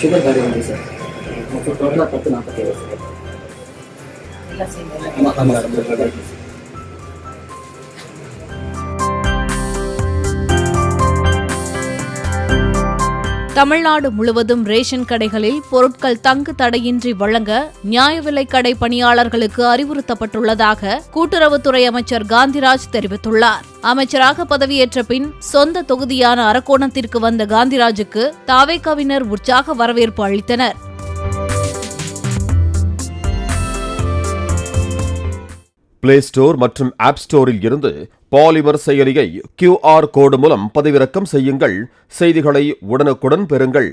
Sugar card வந்து sir டோட்டலாக 1047 sir. ஆமாம். தமிழ்நாடு முழுவதும் ரேஷன் கடைகளில் பொருட்கள் தங்கு தடையின்றி வழங்க நியாய விலைக் கடை பணியாளர்களுக்கு அறிவுறுத்தப்பட்டுள்ளதாக கூட்டுறவுத்துறை அமைச்சர் காந்திராஜ் தெரிவித்துள்ளார். அமைச்சராக பதவியேற்ற பின் சொந்த தொகுதியான அரக்கோணத்திற்கு வந்த காந்திராஜுக்கு தாவேகாவினர் உற்சாக வரவேற்பு அளித்தனர். பிளே ஸ்டோர் மற்றும் ஆப் ஸ்டோரில் இருந்து பாலிமர் செயலியை QR கோடு மூலம் பதிவிறக்கம் செய்யுங்கள். செய்திகளை உடனுக்குடன் பெறுங்கள்.